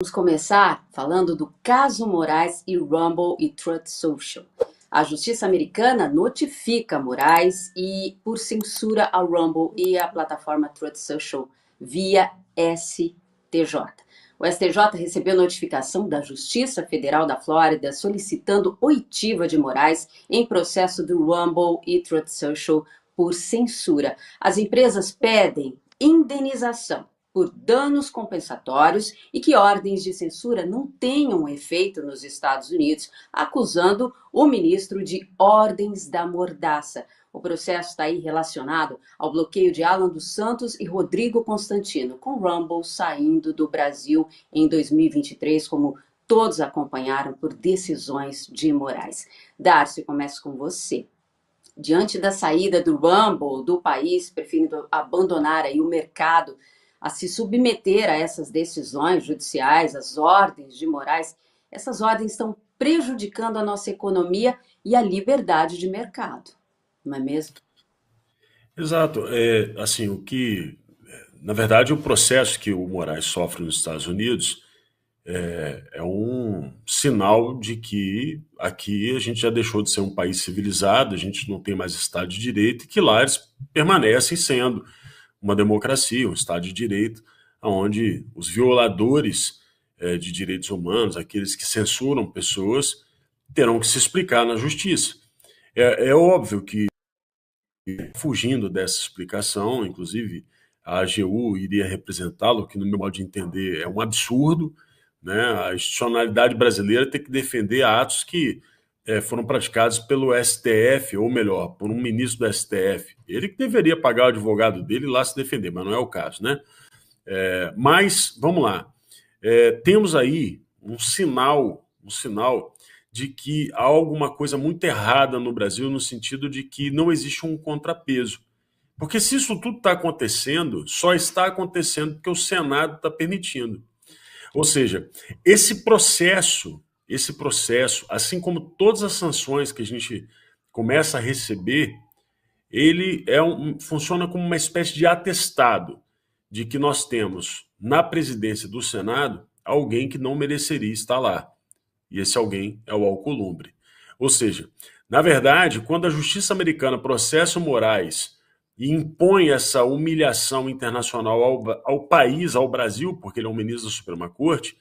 Vamos começar falando do caso Moraes e Rumble e Truth Social. A justiça americana notifica Moraes e por censura a Rumble e a plataforma Truth Social via STJ. O STJ recebeu notificação da Justiça Federal da Flórida solicitando oitiva de Moraes em processo do Rumble e Truth Social por censura. As empresas pedem indenização por danos compensatórios e que ordens de censura não tenham efeito nos Estados Unidos, acusando o ministro de ordens da mordaça. O processo está aí relacionado ao bloqueio de Alan dos Santos e Rodrigo Constantino, com Rumble saindo do Brasil em 2023, como todos acompanharam por decisões de Moraes. Darcy, começo com você. Diante da saída do Rumble do país, preferindo abandonar aí o mercado a se submeter a essas decisões judiciais, as ordens de Moraes, essas ordens estão prejudicando a nossa economia e a liberdade de mercado, não é mesmo? Exato. Assim, na verdade, o processo que o Moraes sofre nos Estados Unidos é um sinal de que aqui a gente já deixou de ser um país civilizado, a gente não tem mais Estado de Direito e que lá eles permanecem sendo uma democracia, um Estado de Direito, onde os violadores de direitos humanos, aqueles que censuram pessoas, terão que se explicar na justiça. É óbvio que fugindo dessa explicação, inclusive a AGU iria representá-lo, que no meu modo de entender é um absurdo, né? A institucionalidade brasileira tem que defender atos que foram praticados pelo STF, ou melhor, por um ministro do STF. Ele que deveria pagar o advogado dele e lá se defender, mas não é o caso, né? Mas, vamos lá, temos aí um sinal de que há alguma coisa muito errada no Brasil, no sentido de que não existe um contrapeso. Porque se isso tudo está acontecendo, só está acontecendo porque o Senado está permitindo. Ou seja, esse processo, assim como todas as sanções que a gente começa a receber, ele funciona como uma espécie de atestado de que nós temos na presidência do Senado alguém que não mereceria estar lá. E esse alguém é o Alcolumbre. Ou seja, na verdade, quando a justiça americana processa o Moraes e impõe essa humilhação internacional ao país, ao Brasil, porque ele é um ministro da Suprema Corte,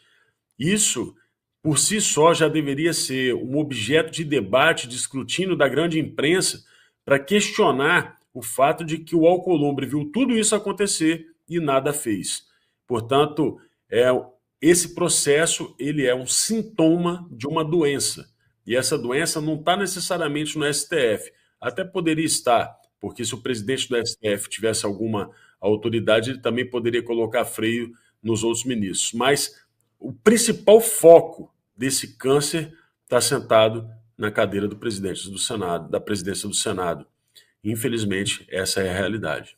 isso por si só já deveria ser um objeto de debate, de escrutínio da grande imprensa, para questionar o fato de que o Alcolumbre viu tudo isso acontecer e nada fez. Portanto, esse processo ele é um sintoma de uma doença. E essa doença não está necessariamente no STF. Até poderia estar, porque se o presidente do STF tivesse alguma autoridade, ele também poderia colocar freio nos outros ministros. Mas o principal foco desse câncer está sentado na cadeira do presidente do Senado, da presidência do Senado. Infelizmente, essa é a realidade.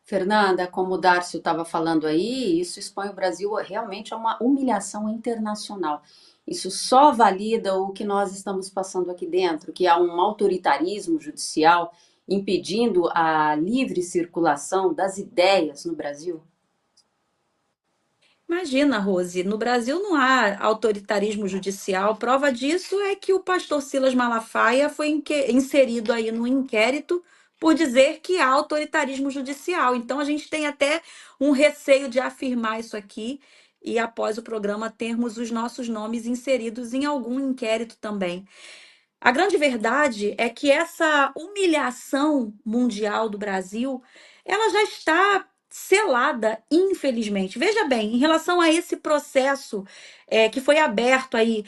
Fernanda, como o Darcio estava falando aí, isso expõe o Brasil realmente a uma humilhação internacional. Isso só valida o que nós estamos passando aqui dentro, que há um autoritarismo judicial impedindo a livre circulação das ideias no Brasil. Imagina, Rose, no Brasil não há autoritarismo judicial. Prova disso é que o pastor Silas Malafaia foi inserido aí no inquérito por dizer que há autoritarismo judicial. Então a gente tem até um receio de afirmar isso aqui e após o programa termos os nossos nomes inseridos em algum inquérito também. A grande verdade é que essa humilhação mundial do Brasil, ela já está selada, infelizmente. Veja bem, em relação a esse processo que foi aberto aí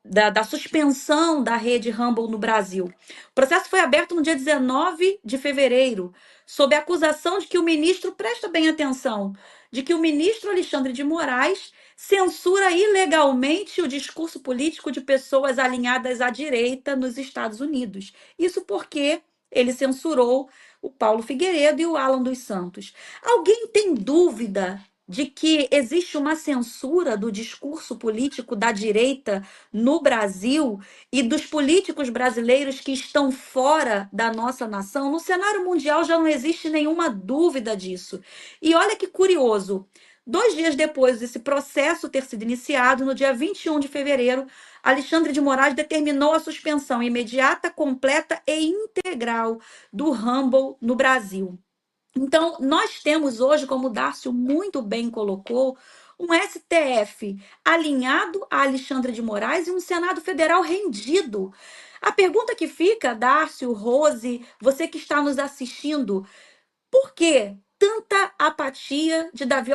da suspensão da rede Rumble no Brasil. O processo foi aberto no dia 19 de fevereiro, sob a acusação de que o ministro, presta bem atenção, de que o ministro Alexandre de Moraes censura ilegalmente o discurso político de pessoas alinhadas à direita nos Estados Unidos. Isso porque ele censurou o Paulo Figueiredo e o Alan dos Santos. Alguém tem dúvida de que existe uma censura do discurso político da direita no Brasil e dos políticos brasileiros que estão fora da nossa nação? No cenário mundial já não existe nenhuma dúvida disso. E olha que curioso, 2 dias depois desse processo ter sido iniciado, no dia 21 de fevereiro, Alexandre de Moraes determinou a suspensão imediata, completa e integral do Rumble no Brasil. Então, nós temos hoje, como o Darcio muito bem colocou, um STF alinhado a Alexandre de Moraes e um Senado Federal rendido. A pergunta que fica, Darcio, Rose, você que está nos assistindo, por que tanta apatia de Davi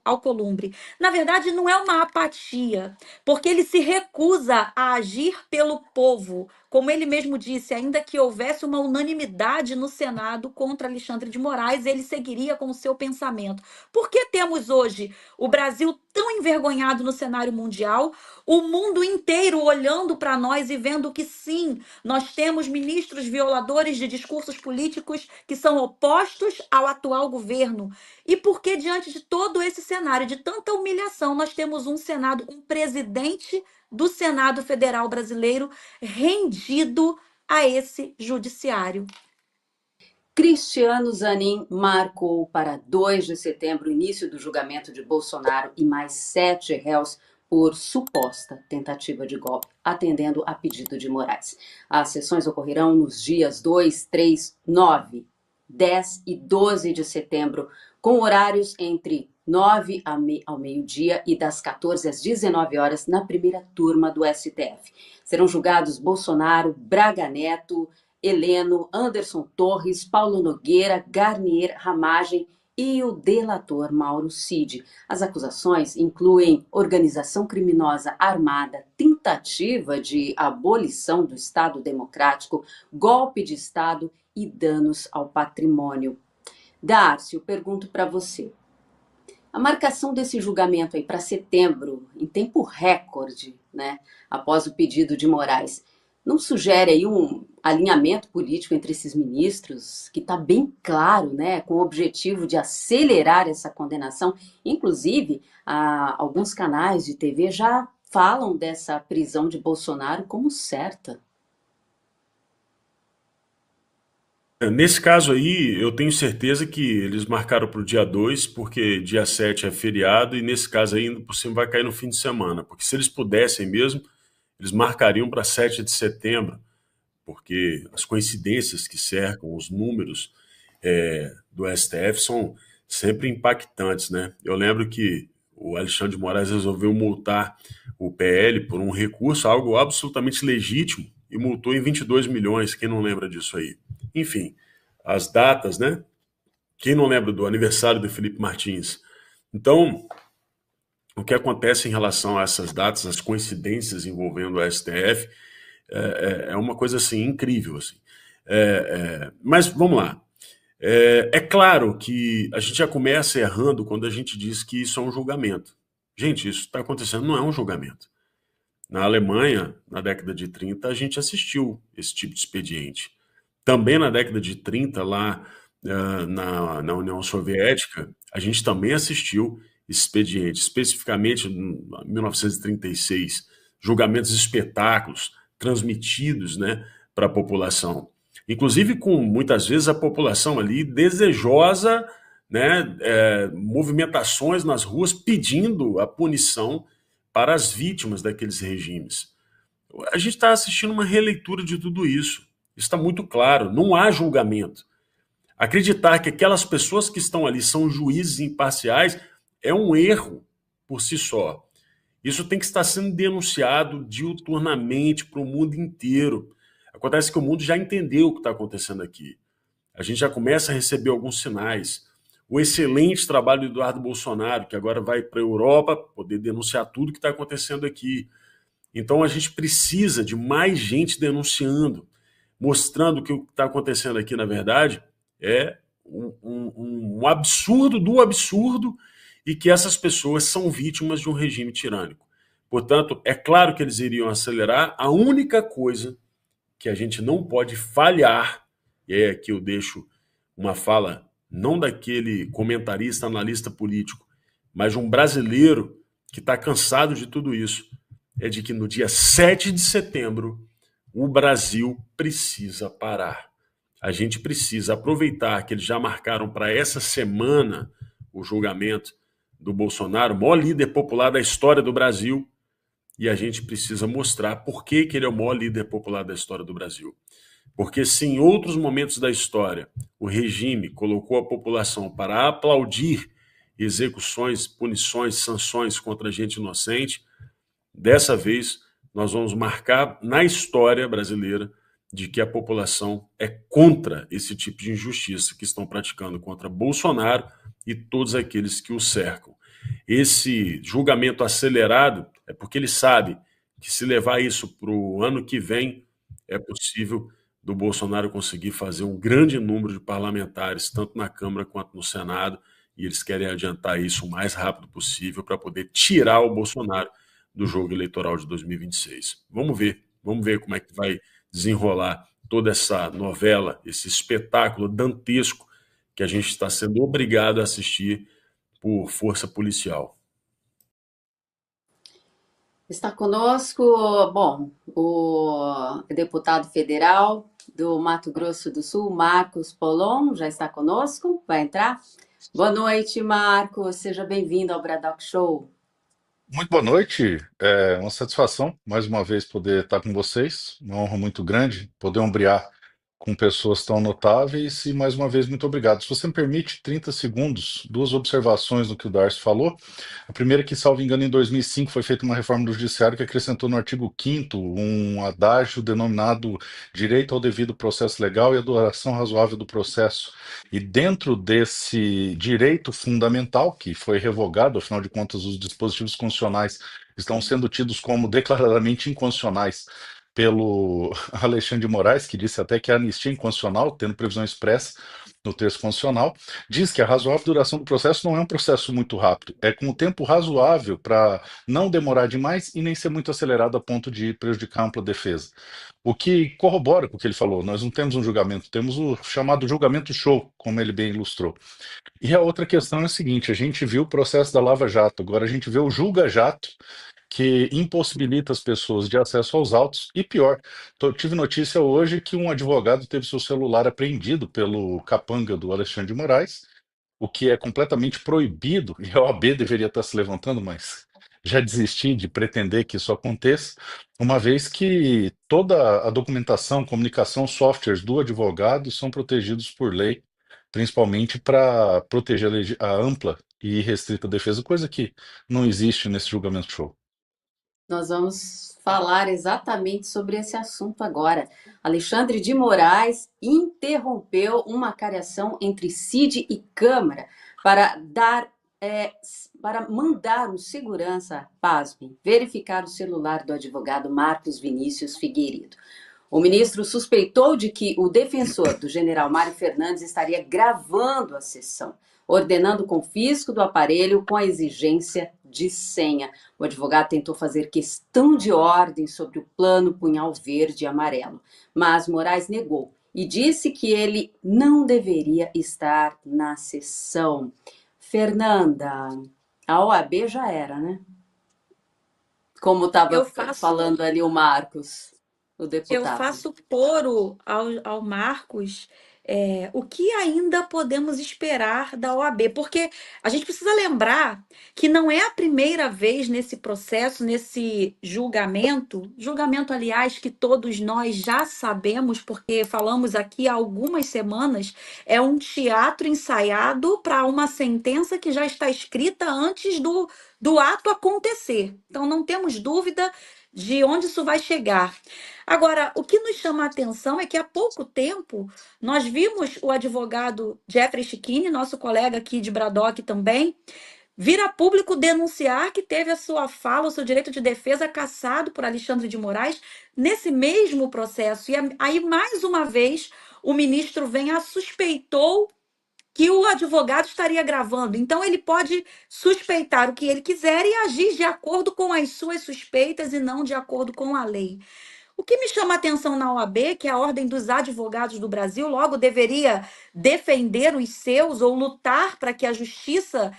Alcolumbre? Na verdade, não é uma apatia, porque ele se recusa a agir pelo povo. Como ele mesmo disse, ainda que houvesse uma unanimidade no Senado contra Alexandre de Moraes, ele seguiria com o seu pensamento. Por que temos hoje o Brasil tão envergonhado no cenário mundial, o mundo inteiro olhando para nós e vendo que sim, nós temos ministros violadores de discursos políticos que são opostos ao atual governo? E por que, diante de todo esse cenário de tanta humilhação, nós temos um Senado, um presidente do Senado Federal brasileiro rendido a esse judiciário? Cristiano Zanin marcou para 2 de setembro o início do julgamento de Bolsonaro e mais 7 réus por suposta tentativa de golpe, atendendo a pedido de Moraes. As sessões ocorrerão nos dias 2, 3, 9, 10 e 12 de setembro, com horários entre 9 ao meio-dia e das 14 às 19 horas na primeira turma do STF. Serão julgados Bolsonaro, Braga Neto, Heleno, Anderson Torres, Paulo Nogueira, Garnier Ramagem e o delator Mauro Cid. As acusações incluem organização criminosa armada, tentativa de abolição do Estado Democrático, golpe de Estado e danos ao patrimônio. Darcio, pergunto para você. A marcação desse julgamento aí para setembro, em tempo recorde, né, após o pedido de Moraes, não sugere aí um alinhamento político entre esses ministros, que está bem claro, né, com o objetivo de acelerar essa condenação? Inclusive, alguns canais de TV já falam dessa prisão de Bolsonaro como certa. Nesse caso aí, eu tenho certeza que eles marcaram para o dia 2, porque dia 7 é feriado, e nesse caso aí, por cima, vai cair no fim de semana. Porque se eles pudessem mesmo, eles marcariam para 7 de setembro, porque as coincidências que cercam os números do STF são sempre impactantes, né? Eu lembro que o Alexandre de Moraes resolveu multar o PL por um recurso, algo absolutamente legítimo, e multou em 22 milhões, quem não lembra disso aí? Enfim, as datas, né? Quem não lembra do aniversário do Felipe Martins? Então, o que acontece em relação a essas datas, as coincidências envolvendo o STF, é uma coisa assim incrível. Assim. Mas vamos lá. É claro que a gente já começa errando quando a gente diz que isso é um julgamento. Gente, isso está acontecendo, não é um julgamento. Na Alemanha, na década de 30, a gente assistiu esse tipo de expediente. Também na década de 30, lá na União Soviética, a gente também assistiu esse expediente, especificamente em 1936, julgamentos espetáculos transmitidos, né, para a população. Inclusive com, muitas vezes, a população ali desejosa, né, movimentações nas ruas pedindo a punição para as vítimas daqueles regimes. A gente está assistindo uma releitura de tudo isso. Está muito claro, não há julgamento. Acreditar que aquelas pessoas que estão ali são juízes imparciais é um erro por si só. Isso tem que estar sendo denunciado diuturnamente para o mundo inteiro. Acontece que o mundo já entendeu o que está acontecendo aqui. A gente já começa a receber alguns sinais. O excelente trabalho do Eduardo Bolsonaro, que agora vai para a Europa poder denunciar tudo que está acontecendo aqui. Então a gente precisa de mais gente denunciando, mostrando que o que está acontecendo aqui, na verdade, é um absurdo do absurdo e que essas pessoas são vítimas de um regime tirânico. Portanto, é claro que eles iriam acelerar. A única coisa que a gente não pode falhar, e é aqui eu deixo uma fala não daquele comentarista, analista político, mas de um brasileiro que está cansado de tudo isso, é de que no dia 7 de setembro o Brasil precisa parar. A gente precisa aproveitar que eles já marcaram para essa semana o julgamento do Bolsonaro, o maior líder popular da história do Brasil, e a gente precisa mostrar por que ele é o maior líder popular da história do Brasil. Porque se em outros momentos da história o regime colocou a população para aplaudir execuções, punições, sanções contra gente inocente, dessa vez nós vamos marcar na história brasileira de que a população é contra esse tipo de injustiça que estão praticando contra Bolsonaro e todos aqueles que o cercam. Esse julgamento acelerado é porque ele sabe que se levar isso para o ano que vem, é possível do Bolsonaro conseguir fazer um grande número de parlamentares, tanto na Câmara quanto no Senado, e eles querem adiantar isso o mais rápido possível para poder tirar o Bolsonaro do jogo eleitoral de 2026. Vamos ver como é que vai desenrolar toda essa novela, esse espetáculo dantesco que a gente está sendo obrigado a assistir por força policial. Está conosco, bom, o deputado federal do Mato Grosso do Sul, Marcos Polon, já está conosco, vai entrar. Boa noite, Marcos, seja bem-vindo ao Braddock Show. Muito boa noite, é uma satisfação mais uma vez poder estar com vocês, uma honra muito grande poder ombrear com pessoas tão notáveis e mais uma vez muito obrigado. Se você me permite 30 segundos, duas observações no que o Darcy falou. A primeira é que, salvo engano, em 2005 foi feita uma reforma do Judiciário que acrescentou no artigo 5º um adágio denominado direito ao devido processo legal e a duração razoável do processo. E dentro desse direito fundamental, que foi revogado, afinal de contas, os dispositivos constitucionais estão sendo tidos como declaradamente inconstitucionais pelo Alexandre de Moraes, que disse até que a anistia é inconstitucional, tendo previsão expressa no texto constitucional, diz que a razoável duração do processo não é um processo muito rápido, é com o tempo razoável para não demorar demais e nem ser muito acelerado a ponto de prejudicar a ampla defesa. O que corrobora com o que ele falou, nós não temos um julgamento, temos o chamado julgamento show, como ele bem ilustrou. E a outra questão é a seguinte, a gente viu o processo da Lava Jato, agora a gente vê o julga-jato, que impossibilita as pessoas de acesso aos autos. E pior, tive notícia hoje que um advogado teve seu celular apreendido pelo capanga do Alexandre de Moraes, o que é completamente proibido, e a OAB deveria estar se levantando, mas já desisti de pretender que isso aconteça, uma vez que toda a documentação, comunicação, softwares do advogado são protegidos por lei, principalmente para proteger a ampla e restrita defesa, coisa que não existe nesse julgamento show. Nós vamos falar exatamente sobre esse assunto agora. Alexandre de Moraes interrompeu uma cariação entre Cid e Câmara para para mandar um segurança, pasme, verificar o celular do advogado Marcos Vinícius Figueiredo. O ministro suspeitou de que o defensor do general Mário Fernandes estaria gravando a sessão, ordenando o confisco do aparelho com a exigência de senha. O advogado tentou fazer questão de ordem sobre o plano punhal verde e amarelo, mas Moraes negou e disse que ele não deveria estar na sessão. Fernanda, a OAB já era, né? Como estava falando ali o Marcos, o deputado. Eu faço coro ao Marcos. O que ainda podemos esperar da OAB? Porque a gente precisa lembrar que não é a primeira vez nesse processo, nesse julgamento, aliás, que todos nós já sabemos, porque falamos aqui há algumas semanas, é um teatro ensaiado para uma sentença que já está escrita antes do ato acontecer. Então, não temos dúvida de onde isso vai chegar. Agora, o que nos chama a atenção é que há pouco tempo nós vimos o advogado Jeffrey Chiquini, nosso colega aqui de Braddock também, vir a público denunciar que teve a sua fala, o seu direito de defesa cassado por Alexandre de Moraes nesse mesmo processo. E aí, mais uma vez, o ministro suspeitou que o advogado estaria gravando. Então, ele pode suspeitar o que ele quiser e agir de acordo com as suas suspeitas e não de acordo com a lei. O que me chama a atenção na OAB, que é a Ordem dos Advogados do Brasil, logo deveria defender os seus ou lutar para que a justiça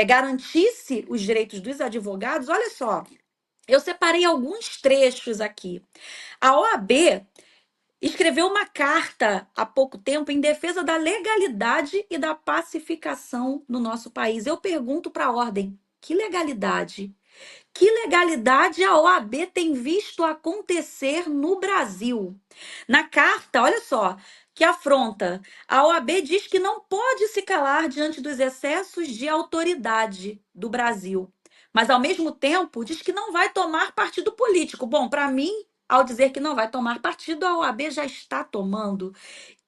garantisse os direitos dos advogados. Olha só, eu separei alguns trechos aqui. A OAB escreveu uma carta há pouco tempo em defesa da legalidade e da pacificação no nosso país. Eu pergunto para a ordem: que legalidade? Que legalidade a OAB tem visto acontecer no Brasil? Na carta, olha só, que afronta, a OAB diz que não pode se calar diante dos excessos de autoridade do Brasil, mas ao mesmo tempo diz que não vai tomar partido político. Bom, para mim, ao dizer que não vai tomar partido, a OAB já está tomando.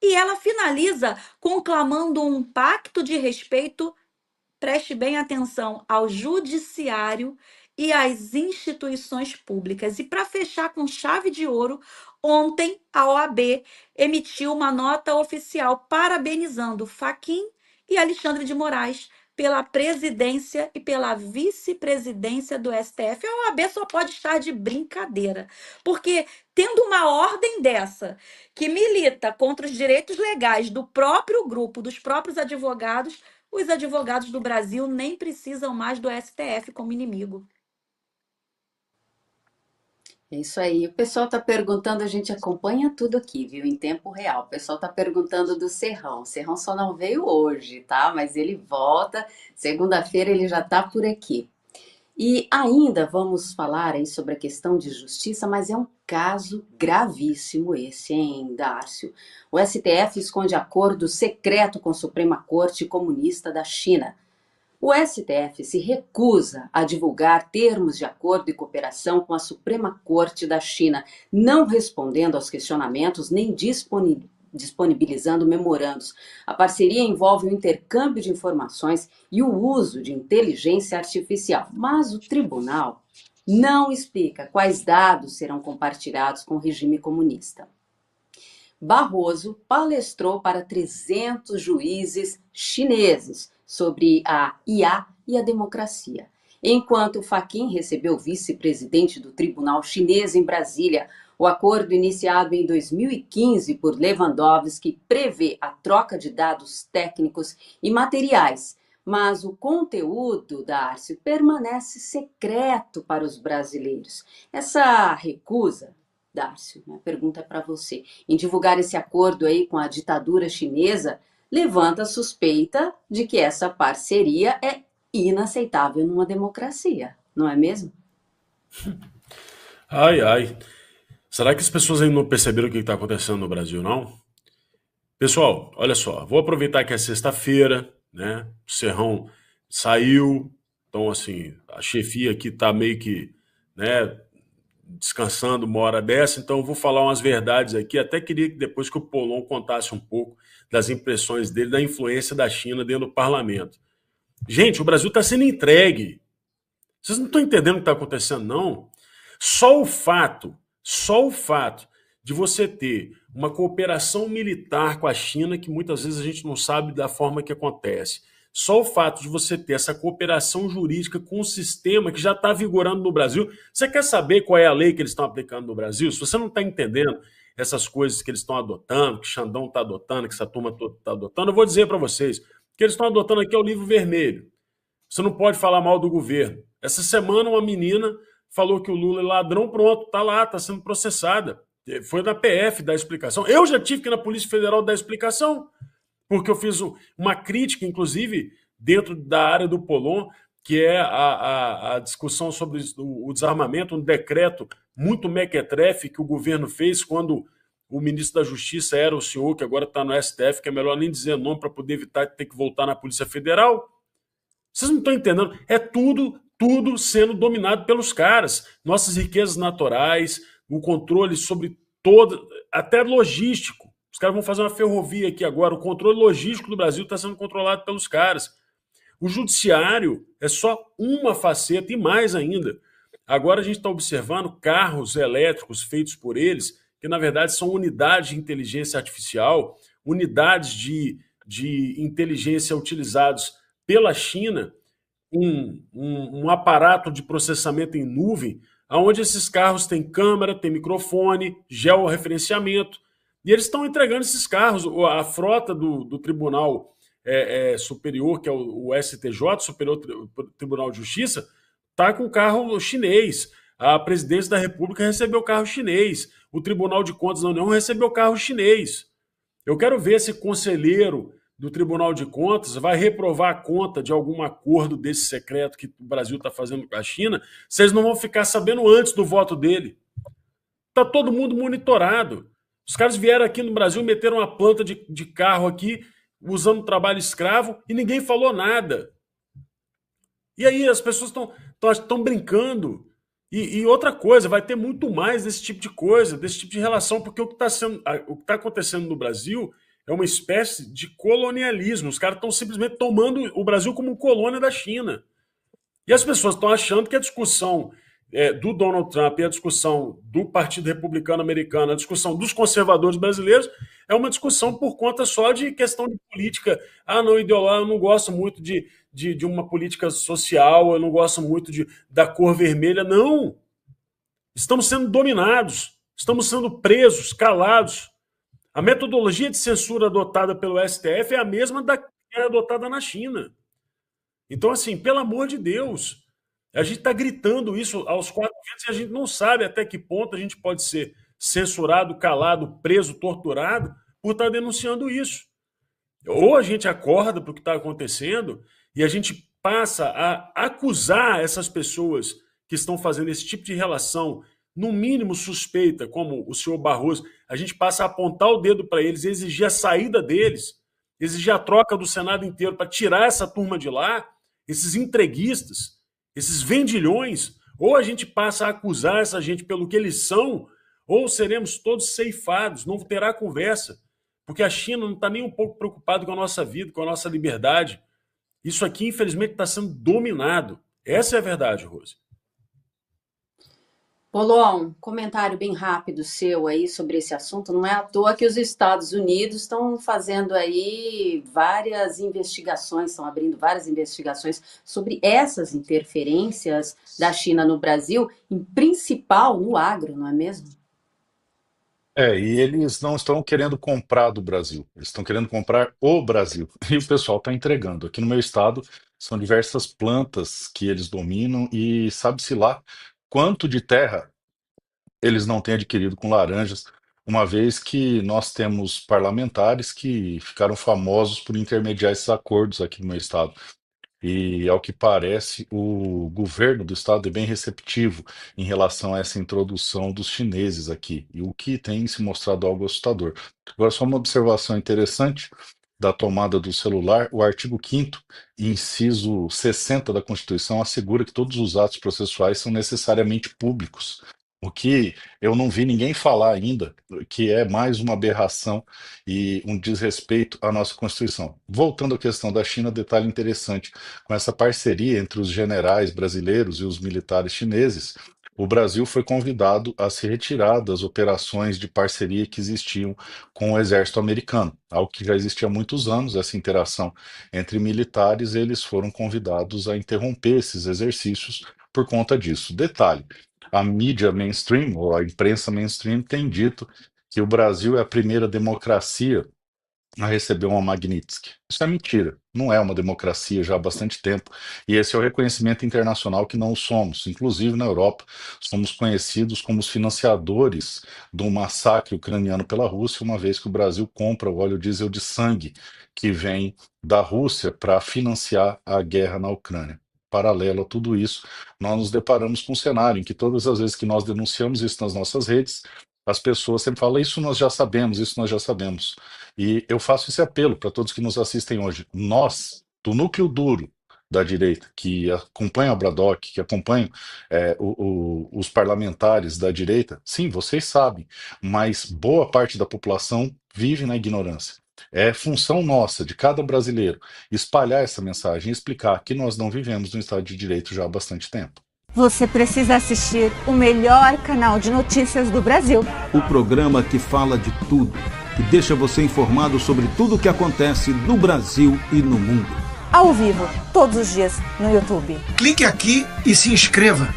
E ela finaliza conclamando um pacto de respeito, preste bem atenção, ao judiciário e às instituições públicas. E para fechar com chave de ouro, ontem a OAB emitiu uma nota oficial parabenizando Fachin e Alexandre de Moraes pela presidência e pela vice-presidência do STF. A OAB só pode estar de brincadeira, porque tendo uma ordem dessa, que milita contra os direitos legais do próprio grupo, dos próprios advogados, os advogados do Brasil nem precisam mais do STF como inimigo. É isso aí. O pessoal está perguntando, a gente acompanha tudo aqui, viu, em tempo real. O pessoal está perguntando do Serrão. O Serrão só não veio hoje, tá? Mas ele volta. Segunda-feira ele já está por aqui. E ainda vamos falar aí sobre a questão de justiça, mas é um caso gravíssimo esse, hein, Darcio? O STF esconde acordo secreto com a Suprema Corte Comunista da China. O STF se recusa a divulgar termos de acordo e cooperação com a Suprema Corte da China, não respondendo aos questionamentos nem disponibilizando memorandos. A parceria envolve o intercâmbio de informações e o uso de inteligência artificial, mas o tribunal não explica quais dados serão compartilhados com o regime comunista. Barroso palestrou para 300 juízes chineses sobre a IA e a democracia, enquanto Fachin recebeu o vice-presidente do Tribunal Chinês em Brasília. O acordo iniciado em 2015 por Lewandowski prevê a troca de dados técnicos e materiais, mas o conteúdo, Darcio, permanece secreto para os brasileiros. Essa recusa, Darcio, minha pergunta é para você, em divulgar esse acordo aí com a ditadura chinesa, levanta a suspeita de que essa parceria é inaceitável numa democracia, não é mesmo? Ai, ai. Será que as pessoas ainda não perceberam o que está acontecendo no Brasil, não? Pessoal, olha só, vou aproveitar que é sexta-feira, né? O Serrão saiu, então assim, a chefia aqui está meio que, né, descansando uma hora dessa, então eu vou falar umas verdades aqui. Até queria que depois que o Polon contasse um pouco das impressões dele, da influência da China dentro do parlamento. Gente, o Brasil está sendo entregue. Vocês não estão entendendo o que está acontecendo, não? Só o fato de você ter uma cooperação militar com a China, que muitas vezes a gente não sabe da forma que acontece, só o fato de você ter essa cooperação jurídica com um sistema que já está vigorando no Brasil. Você quer saber qual é a lei que eles estão aplicando no Brasil? Se você não está entendendo essas coisas que eles estão adotando, que Xandão está adotando, que essa turma toda está adotando, eu vou dizer para vocês, o que eles estão adotando aqui é o livro vermelho. Você não pode falar mal do governo. Essa semana uma menina falou que o Lula é ladrão, pronto, está lá, está sendo processada. Foi na PF dar explicação. Eu já tive que ir na Polícia Federal dar explicação, porque eu fiz uma crítica, inclusive, dentro da área do Polon, que é a discussão sobre o desarmamento, um decreto muito mequetrefe que o governo fez quando o ministro da Justiça era o senhor, que agora está no STF, que é melhor nem dizer nome para poder evitar de ter que voltar na Polícia Federal. Vocês não estão entendendo? É tudo sendo dominado pelos caras. Nossas riquezas naturais, o controle sobre todo, até logístico. Os caras vão fazer uma ferrovia aqui agora. O controle logístico do Brasil está sendo controlado pelos caras. O judiciário é só uma faceta e mais ainda. Agora a gente está observando carros elétricos feitos por eles, que na verdade são unidades de inteligência artificial, unidades de inteligência utilizados pela China, um aparato de processamento em nuvem, onde esses carros têm câmera, têm microfone, georreferenciamento, e eles estão entregando esses carros. A frota do Tribunal Superior, que é o STJ, Superior Tribunal de Justiça, está com carro chinês. A presidência da República recebeu carro chinês. O Tribunal de Contas da União recebeu carro chinês. Eu quero ver se conselheiro do Tribunal de Contas vai reprovar a conta de algum acordo desse secreto que o Brasil está fazendo com a China, vocês não vão ficar sabendo antes do voto dele. Está todo mundo monitorado. Os caras vieram aqui no Brasil, meteram uma planta de carro aqui, usando trabalho escravo, e ninguém falou nada. E aí as pessoas estão brincando. E outra coisa, vai ter muito mais desse tipo de coisa, desse tipo de relação, porque o que está acontecendo no Brasil é uma espécie de colonialismo. Os caras estão simplesmente tomando o Brasil como colônia da China. E as pessoas estão achando que a discussão do Donald Trump e a discussão do Partido Republicano Americano, a discussão dos conservadores brasileiros, é uma discussão por conta só de questão de política. Não, ideológico, eu não gosto muito de uma política social, eu não gosto muito da cor vermelha. Não! Estamos sendo dominados, estamos sendo presos, calados. A metodologia de censura adotada pelo STF é a mesma da que é adotada na China. Então, assim, pelo amor de Deus, a gente está gritando isso aos 4 ventos e a gente não sabe até que ponto a gente pode ser censurado, calado, preso, torturado por estar denunciando isso. Ou a gente acorda para o que está acontecendo e a gente passa a acusar essas pessoas que estão fazendo esse tipo de relação, no mínimo suspeita, como o senhor Barroso, a gente passa a apontar o dedo para eles, exigir a saída deles, exigir a troca do Senado inteiro para tirar essa turma de lá, esses entreguistas, esses vendilhões. Ou a gente passa a acusar essa gente pelo que eles são, ou seremos todos ceifados, não terá conversa. Porque a China não está nem um pouco preocupada com a nossa vida, com a nossa liberdade. Isso aqui, infelizmente, está sendo dominado. Essa é a verdade, Rose. Polon, comentário bem rápido seu aí sobre esse assunto. Não é à toa que os Estados Unidos estão fazendo aí várias investigações, estão abrindo várias investigações sobre essas interferências da China no Brasil, em principal no agro, não é mesmo? E eles não estão querendo comprar do Brasil, eles estão querendo comprar o Brasil. E o pessoal está entregando. Aqui no meu estado são diversas plantas que eles dominam e sabe-se lá quanto de terra eles não têm adquirido com laranjas, uma vez que nós temos parlamentares que ficaram famosos por intermediar esses acordos aqui no meu estado. E, ao que parece, o governo do estado é bem receptivo em relação a essa introdução dos chineses aqui, e o que tem se mostrado algo assustador. Agora, só uma observação interessante da tomada do celular: o artigo 5º, inciso 60 da Constituição, assegura que todos os atos processuais são necessariamente públicos. O que eu não vi ninguém falar ainda, que é mais uma aberração e um desrespeito à nossa Constituição. Voltando à questão da China, detalhe interessante: com essa parceria entre os generais brasileiros e os militares chineses, o Brasil foi convidado a se retirar das operações de parceria que existiam com o exército americano, algo que já existia há muitos anos. Essa interação entre militares, eles foram convidados a interromper esses exercícios por conta disso. Detalhe: a mídia mainstream, ou a imprensa mainstream, tem dito que o Brasil é a primeira democracia a receber uma Magnitsky. Isso é mentira. Não é uma democracia já há bastante tempo. E esse é o reconhecimento internacional que não o somos. Inclusive, na Europa, somos conhecidos como os financiadores do massacre ucraniano pela Rússia, uma vez que o Brasil compra o óleo diesel de sangue que vem da Rússia para financiar a guerra na Ucrânia. Paralelo a tudo isso, nós nos deparamos com um cenário em que todas as vezes que nós denunciamos isso nas nossas redes, as pessoas sempre falam: isso nós já sabemos, isso nós já sabemos. E eu faço esse apelo para todos que nos assistem hoje. Nós, do núcleo duro da direita, que acompanham a Bradock, que acompanham os parlamentares da direita, sim, vocês sabem, mas boa parte da população vive na ignorância. É função nossa, de cada brasileiro, espalhar essa mensagem e explicar que nós não vivemos no Estado de Direito já há bastante tempo. Você precisa assistir o melhor canal de notícias do Brasil. O programa que fala de tudo, que deixa você informado sobre tudo o que acontece no Brasil e no mundo. Ao vivo, todos os dias, no YouTube. Clique aqui e se inscreva.